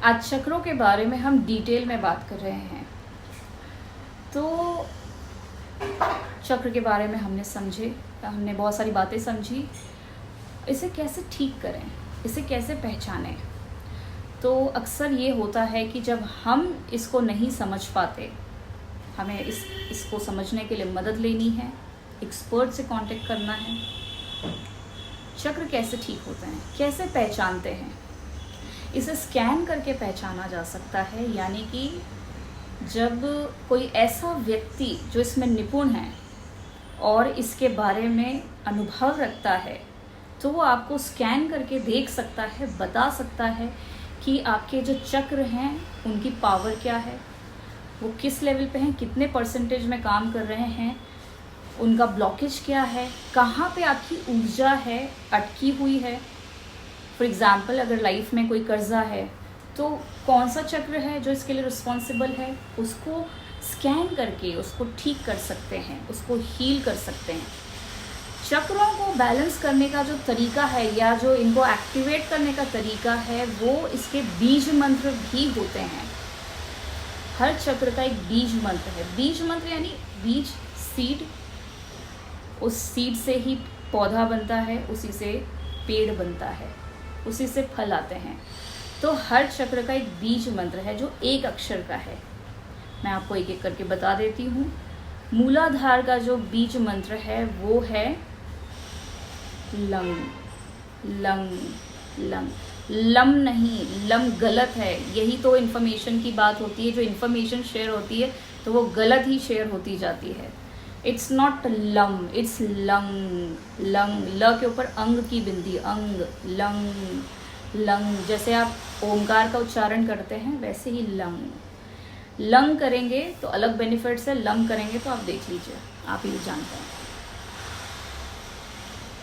आज चक्रों के बारे में हम डिटेल में बात कर रहे हैं। तो चक्र के बारे में हमने बहुत सारी बातें समझी। इसे कैसे ठीक करें, इसे कैसे पहचानें। तो अक्सर ये होता है कि जब हम इसको नहीं समझ पाते, हमें इसको समझने के लिए मदद लेनी है, एक्सपर्ट से कांटेक्ट करना है। चक्र कैसे ठीक होते हैं, कैसे पहचानते हैं? इसे स्कैन करके पहचाना जा सकता है, यानी कि जब कोई ऐसा व्यक्ति जो इसमें निपुण है और इसके बारे में अनुभव रखता है, तो वो आपको स्कैन करके देख सकता है, बता सकता है कि आपके जो चक्र हैं उनकी पावर क्या है, वो किस लेवल पे हैं, कितने परसेंटेज में काम कर रहे हैं, उनका ब्लॉकेज क्या है, कहाँ पे आपकी ऊर्जा है अटकी हुई है। फॉर एग्ज़ाम्पल, अगर लाइफ में कोई कर्जा है तो कौन सा चक्र है जो इसके लिए रिस्पॉन्सिबल है, उसको स्कैन करके उसको ठीक कर सकते हैं, उसको हील कर सकते हैं। चक्रों को बैलेंस करने का जो तरीका है या जो इनको एक्टिवेट करने का तरीका है, वो इसके बीज मंत्र भी होते हैं। हर चक्र का एक बीज मंत्र है। बीज मंत्र यानी बीज, सीड। उस सीड से ही पौधा बनता है, उसी से पेड़ बनता है, उसी से फल आते हैं। तो हर चक्र का एक बीज मंत्र है जो एक अक्षर का है। मैं आपको एक एक करके बता देती हूँ। मूलाधार का जो बीज मंत्र है वो है लंग। लंग लंग लम नहीं, लम गलत है। यही तो इन्फॉर्मेशन की बात होती है। जो इन्फॉर्मेशन शेयर होती है तो वो गलत ही शेयर होती जाती है। It's not lump, it's lung. Lung, ल के ऊपर अंग की बिंदी, अंग, लंग। लंग जैसे आप ओमकार का उच्चारण करते हैं वैसे ही लंग। लंग करेंगे तो अलग बेनिफिट्स है, लंग करेंगे तो आप देख लीजिए, आप ही जानते हैं।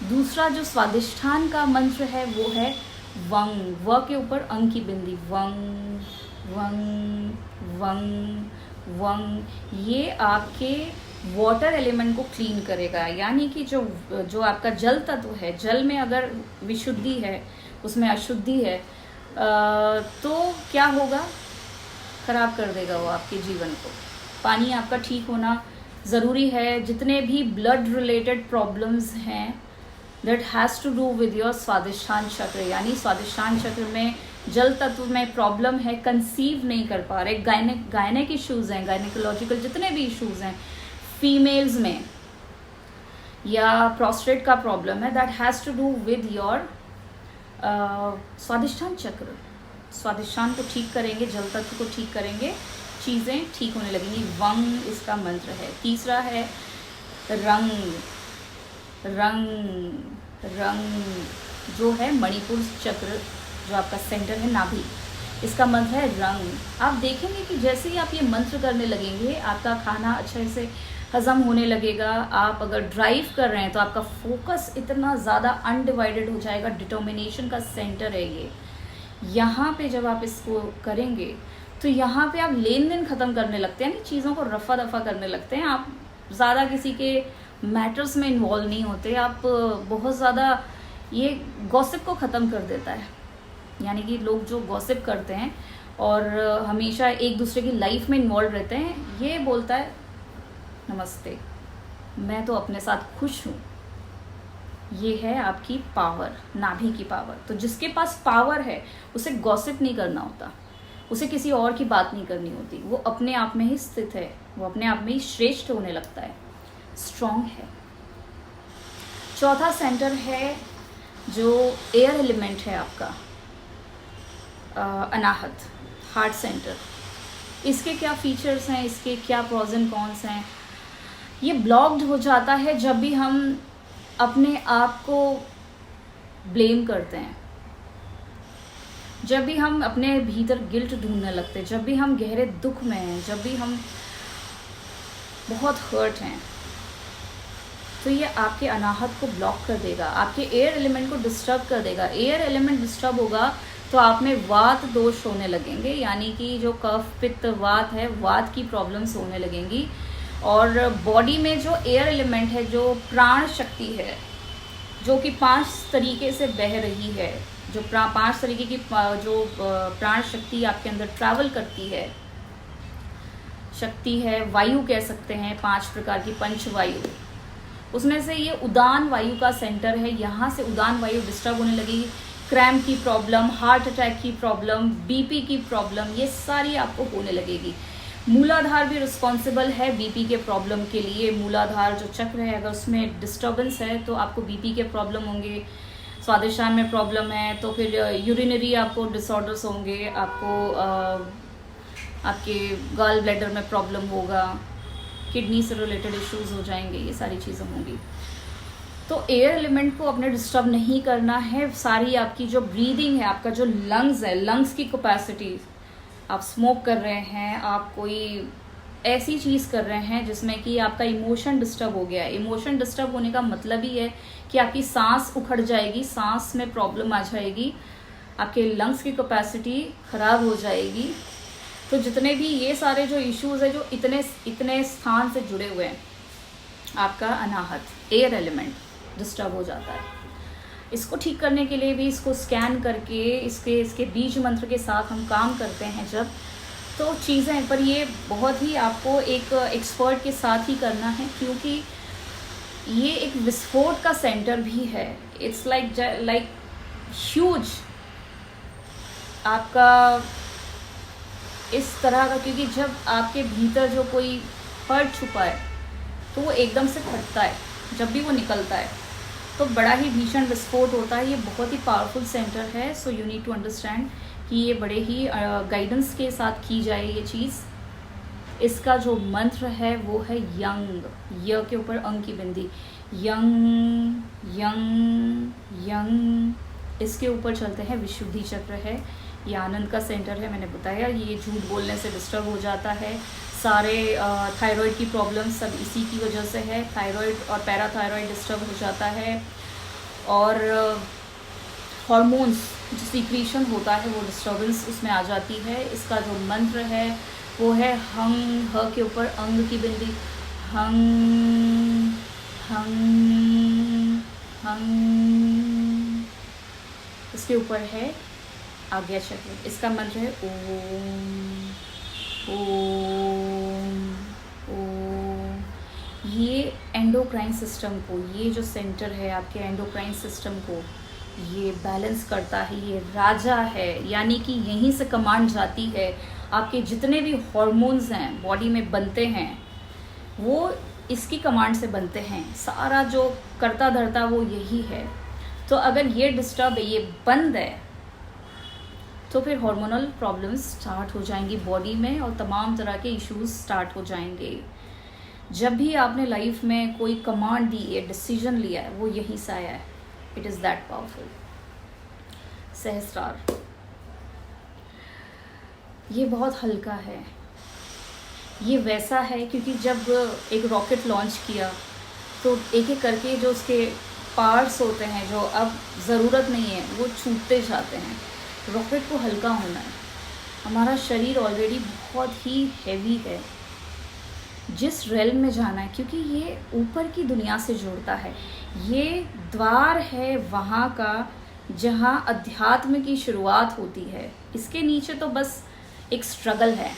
दूसरा जो स्वादिष्ठान का मंत्र है वो है वंग। व के ऊपर अंग की बिंदी, वंग वंग वंग वंग। ये आपके वाटर एलिमेंट को क्लीन करेगा, यानी कि जो आपका जल तत्व है, जल में अगर विशुद्धि है, उसमें अशुद्धि है, तो क्या होगा? खराब कर देगा वो आपके जीवन को। पानी आपका ठीक होना ज़रूरी है। जितने भी ब्लड रिलेटेड प्रॉब्लम्स हैं, that has to do with your स्वादिष्ठान चक्र। यानी स्वादिष्ठान चक्र में जल तत्व में प्रॉब्लम है, कंसीव नहीं कर पा रहे, गायनिक इश्यूज़ हैं, गायनिकोलॉजिकल जितने भी इश्यूज़ हैं फीमेल्स में, या प्रोस्टेट का प्रॉब्लम है, that has to do with your स्वादिष्ठान चक्र। स्वादिष्ठान को ठीक करेंगे, जल तत्व को ठीक करेंगे, चीज़ें ठीक होने लगेंगी। वंग इसका मंत्र है। तीसरा है रंग। रंग रंग जो है मणिपुर चक्र, जो आपका सेंटर है नाभि, इसका मंत्र है रंग। आप देखेंगे कि जैसे ही आप ये मंत्र करने लगेंगे, आपका खाना अच्छे से हजम होने लगेगा। आप अगर ड्राइव कर रहे हैं तो आपका फोकस इतना ज़्यादा अनडिवाइडेड हो जाएगा। डिटर्मिनेशन का सेंटर है ये। यहाँ पे जब आप इसको करेंगे तो यहाँ पे आप लेन देन ख़त्म करने लगते हैं, चीज़ों को रफा दफा करने लगते हैं। आप ज़्यादा किसी के मैटर्स में इन्वॉल्व नहीं होते। आप बहुत ज़्यादा, ये गॉसिप को ख़त्म कर देता है। यानी कि लोग जो गॉसिप करते हैं और हमेशा एक दूसरे की लाइफ में इन्वॉल्व रहते हैं, ये बोलता है नमस्ते, मैं तो अपने साथ खुश हूँ। ये है आपकी पावर, नाभि की पावर। तो जिसके पास पावर है उसे गॉसिप नहीं करना होता, उसे किसी और की बात नहीं करनी होती। वो अपने आप में ही स्थित है, वो अपने आप में ही श्रेष्ठ होने लगता है, स्ट्रॉन्ग है। चौथा सेंटर है जो एयर एलिमेंट है आपका, अनाहत, हार्ट सेंटर। इसके क्या फीचर्स हैं, इसके क्या प्रोज एंड कॉन्स हैं? ये ब्लॉक्ड हो जाता है जब भी हम अपने आप को ब्लेम करते हैं, जब भी हम अपने भीतर गिल्ट ढूंढने लगते हैं, जब भी हम गहरे दुख में हैं, जब भी हम बहुत हर्ट हैं, तो ये आपके अनाहत को ब्लॉक कर देगा, आपके एयर एलिमेंट को डिस्टर्ब कर देगा। एयर एलिमेंट डिस्टर्ब होगा तो आप में वात दोष होने लगेंगे, यानी कि जो कफ पित्त वात है, वात की प्रॉब्लम्स होने लगेंगी। और बॉडी में जो एयर एलिमेंट है, जो प्राण शक्ति है, जो कि 5 तरीके से बह रही है, जो 5 तरीके की जो प्राण शक्ति आपके अंदर ट्रैवल करती है, शक्ति है, वायु कह सकते हैं, 5 प्रकार की पंच वायु, उसमें से ये उदान वायु का सेंटर है। यहाँ से उदान वायु डिस्टर्ब होने लगी, क्रैम्प की प्रॉब्लम, हार्ट अटैक की प्रॉब्लम, बीपी की प्रॉब्लम, ये सारी आपको होने लगेगी। मूलाधार भी रिस्पॉन्सिबल है बीपी के प्रॉब्लम के लिए। मूलाधार जो चक्र है, अगर उसमें डिस्टर्बेंस है तो आपको बीपी के प्रॉब्लम होंगे। स्वादिष्टान में प्रॉब्लम है तो फिर यूरिनरी आपको डिसऑर्डर्स होंगे, आपको आपके गॉल ब्लैडर में प्रॉब्लम होगा, किडनी से रिलेटेड इश्यूज हो जाएंगे, ये सारी चीज़ें होंगी। तो एयर एलिमेंट को अपने डिस्टर्ब नहीं करना है। सारी आपकी जो ब्रीदिंग है, आपका जो लंग्स है, लंग्स की कैपेसिटी, आप स्मोक कर रहे हैं, आप कोई ऐसी चीज़ कर रहे हैं जिसमें कि आपका इमोशन डिस्टर्ब हो गया है। इमोशन डिस्टर्ब होने का मतलब ही है कि आपकी सांस उखड़ जाएगी, सांस में प्रॉब्लम आ जाएगी, आपके लंग्स की कैपेसिटी खराब हो जाएगी। तो जितने भी ये सारे जो इश्यूज है जो इतने स्थान से जुड़े हुए हैं, आपका अनाहत एयर एलिमेंट डिस्टर्ब हो जाता है। इसको ठीक करने के लिए भी इसको स्कैन करके इसके बीज मंत्र के साथ हम काम करते हैं जब, तो चीज़ें, पर ये बहुत ही आपको एक एक्सपर्ट के साथ ही करना है, क्योंकि ये एक विस्फोट का सेंटर भी है। इट्स लाइक ह्यूज आपका इस तरह का, क्योंकि जब आपके भीतर जो कोई हर्ट छुपा है तो वो एकदम से फटता है, जब भी वो निकलता है तो बड़ा ही भीषण विस्फोट होता है। ये बहुत ही पावरफुल सेंटर है। So you need to understand कि ये बड़े ही गाइडेंस के साथ की जाए ये चीज़। इसका जो मंत्र है वो है यंग, य के ऊपर अंग की बिंदी, यंग यंग यंग। इसके ऊपर चलते हैं विशुद्धि चक्र है, ये आनंद का सेंटर है। मैंने बताया ये झूठ बोलने से डिस्टर्ब हो जाता है। सारे थायराइड की प्रॉब्लम सब इसी की वजह से है। थायराइड और पैराथायराइड डिस्टर्ब हो जाता है, और हार्मोन्स जो सीक्रेशन होता है वो डिस्टर्बेंस उसमें आ जाती है। इसका जो मंत्र है वो है हंग, ह के ऊपर अंग की बिंदी, हंग हंग हंग। इसके ऊपर है आज्ञा चक्र, इसका मंत्र है ओम ओम ओम। ये एंडोक्राइन सिस्टम को, ये जो सेंटर है आपके एंडोक्राइन सिस्टम को ये बैलेंस करता है। ये राजा है, यानी कि यहीं से कमांड जाती है। आपके जितने भी हॉर्मोन्स हैं बॉडी में बनते हैं वो इसकी कमांड से बनते हैं। सारा जो करता धरता वो यही है। तो अगर ये डिस्टर्ब है, ये बंद है, तो फिर हार्मोनल प्रॉब्लम्स स्टार्ट हो जाएंगी बॉडी में, और तमाम तरह के इश्यूज स्टार्ट हो जाएंगे। जब भी आपने लाइफ में कोई कमांड दी है, डिसीजन लिया है, वो यहीं से आया है। It is that powerful. सहस्त्रार ये बहुत हल्का है। ये वैसा है क्योंकि जब एक रॉकेट लॉन्च किया तो एक एक करके जो उसके पार्ट्स होते हैं जो अब ज़रूरत नहीं है वो छूटते जाते हैं। रॉकेट को हल्का होना है। हमारा शरीर ऑलरेडी बहुत ही हैवी है। जिस रेल में जाना है, क्योंकि ये ऊपर की दुनिया से जुड़ता है, ये द्वार है वहाँ का जहाँ अध्यात्म की शुरुआत होती है। इसके नीचे तो बस एक स्ट्रगल है,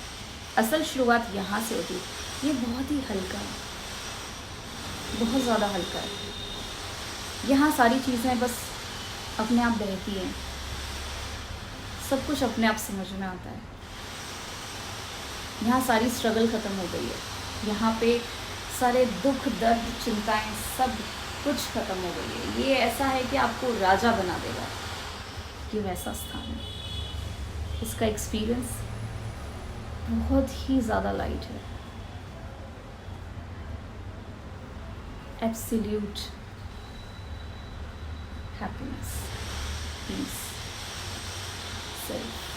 असल शुरुआत यहाँ से होती है। ये बहुत ही हल्का है, बहुत ज़्यादा हल्का है। यहाँ सारी चीज़ें बस अपने आप बहती हैं, सब कुछ अपने आप समझ में आता है। यहाँ सारी स्ट्रगल ख़त्म हो गई है। यहाँ पे सारे दुख दर्द चिंताएं सब कुछ ख़त्म हो गई है। ये ऐसा है कि आपको राजा बना देगा। ये वैसा स्थान है। इसका एक्सपीरियंस बहुत ही ज़्यादा लाइट है। Absolute happiness, peace, self.